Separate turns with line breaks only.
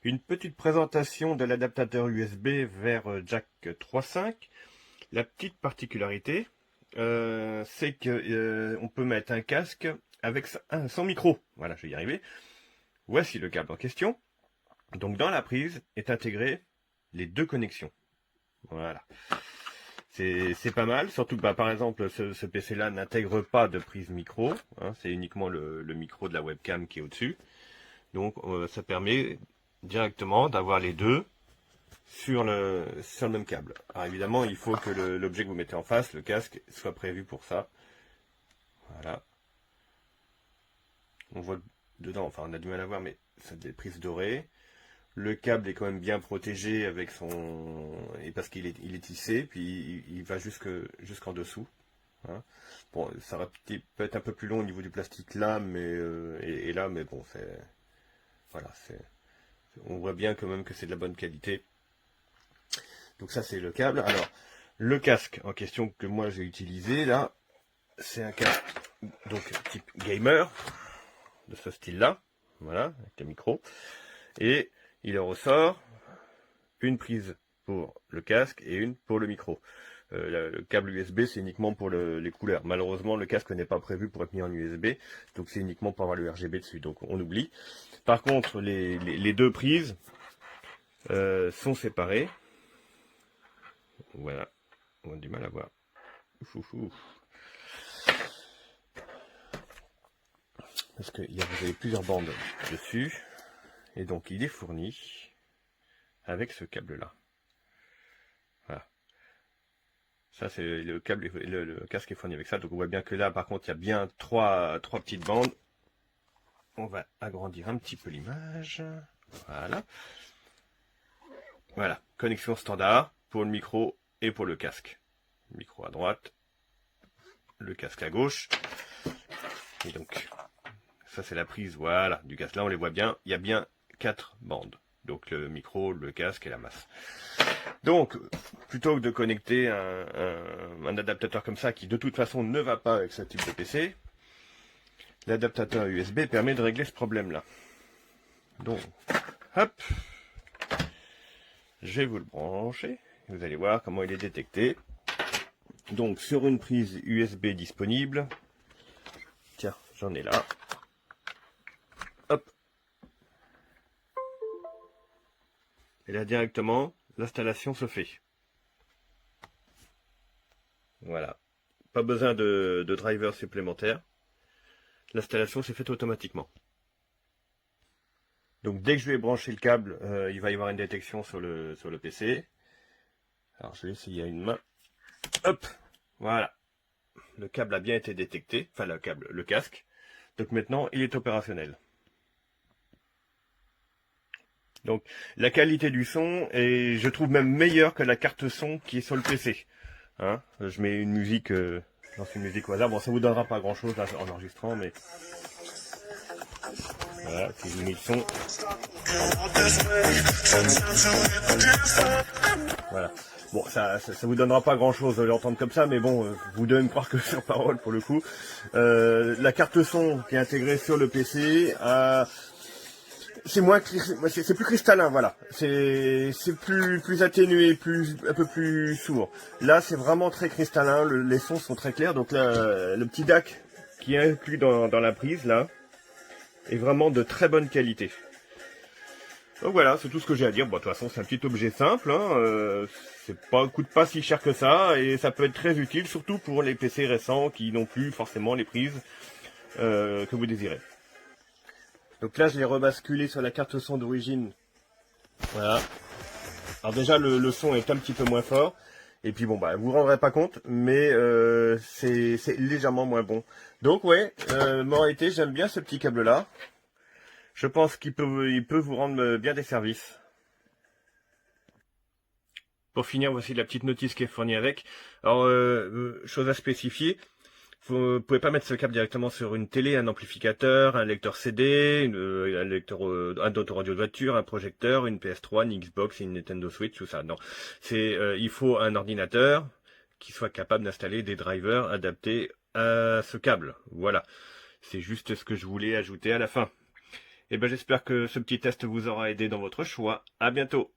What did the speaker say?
Une petite présentation de l'adaptateur USB vers jack 3.5. La petite particularité, c'est que on peut mettre un casque avec son micro. Voilà, je vais y arriver. Voici le câble en question. Donc dans la prise est intégré les deux connexions. Voilà. C'est pas mal, surtout que par exemple ce PC-là n'intègre pas de prise micro, hein, c'est uniquement le micro de la webcam qui est au-dessus. Donc ça permet directement d'avoir les deux sur le même câble. Alors évidemment, il faut que l'objet que vous mettez en face, le casque, soit prévu pour ça. Voilà. On voit dedans, enfin on a du mal à voir, mais c'est des prises dorées. Le câble est quand même bien protégé avec et parce qu'il est tissé, puis il va jusqu'en dessous. Hein. Bon, ça va peut être un peu plus long au niveau du plastique là, mais et là, mais bon, voilà, on voit bien quand même que c'est de la bonne qualité. Donc ça c'est le câble. Alors le casque en question que moi j'ai utilisé là, c'est un casque donc type gamer de ce style-là, voilà, avec le micro, et il en ressort une prise pour le casque et une pour le micro. Le câble USB c'est uniquement pour les couleurs. Malheureusement le casque n'est pas prévu pour être mis en USB, donc c'est uniquement pour avoir le RGB dessus, donc on oublie. Par contre les deux prises sont séparées. Voilà, on a du mal à voir. Parce que vous avez plusieurs bandes dessus, et donc il est fourni avec ce câble-là. Voilà. Ça c'est le câble, le casque est fourni avec ça. Donc on voit bien que là, par contre, il y a bien trois petites bandes. On va agrandir un petit peu l'image. Voilà. Voilà. Connexion standard pour le micro et pour le casque. Le micro à droite, le casque à gauche. Et donc, ça c'est la prise, voilà, du casque. Là on les voit bien, il y a bien 4 bandes. Donc le micro, le casque et la masse. Donc, plutôt que de connecter un adaptateur comme ça, qui de toute façon ne va pas avec ce type de PC, l'adaptateur USB permet de régler ce problème-là. Donc, hop, je vais vous le brancher. Vous allez voir comment il est détecté. Donc, sur une prise USB disponible, tiens, j'en ai là. Hop. Et là, directement, l'installation se fait. Voilà. Pas besoin de driver supplémentaire. L'installation s'est faite automatiquement. Donc dès que je vais brancher le câble, il va y avoir une détection sur le PC. Alors je vais essayer à une main. Hop, voilà. Le câble a bien été détecté, enfin le casque. Donc maintenant il est opérationnel. Donc la qualité du son est, je trouve même meilleure que la carte son qui est sur le PC. Hein, je mets une musique, lance une musique au hasard. Bon, ça vous donnera pas grand chose là en enregistrant, mais voilà, si je mets le son. Voilà. Bon, ça vous donnera pas grand chose de l'entendre comme ça, mais bon, vous devez me croire que sur parole pour le coup. La carte son qui est intégrée sur le PC, c'est plus cristallin, voilà. C'est plus atténué, un peu plus sourd. Là, c'est vraiment très cristallin. Les sons sont très clairs. Donc là, le petit DAC qui est inclus dans la prise là est vraiment de très bonne qualité. Donc voilà, c'est tout ce que j'ai à dire. Bon, de toute façon, c'est un petit objet simple. Hein, coûte pas si cher que ça, et ça peut être très utile, surtout pour les PC récents qui n'ont plus forcément les prises que vous désirez. Donc là, je l'ai rebasculé sur la carte son d'origine. Voilà. Alors déjà, le son est un petit peu moins fort. Et puis bon, vous vous rendrez pas compte, mais c'est légèrement moins bon. Donc ouais, en réalité, j'aime bien ce petit câble-là. Je pense qu'il peut vous rendre bien des services. Pour finir, voici la petite notice qui est fournie avec. Alors, chose à spécifier. Vous pouvez pas mettre ce câble directement sur une télé, un amplificateur, un lecteur CD, un autoradio de voiture, un projecteur, une PS3, une Xbox, une Nintendo Switch, tout ça. Non, il faut un ordinateur qui soit capable d'installer des drivers adaptés à ce câble. Voilà, c'est juste ce que je voulais ajouter à la fin. Et ben j'espère que ce petit test vous aura aidé dans votre choix. À bientôt.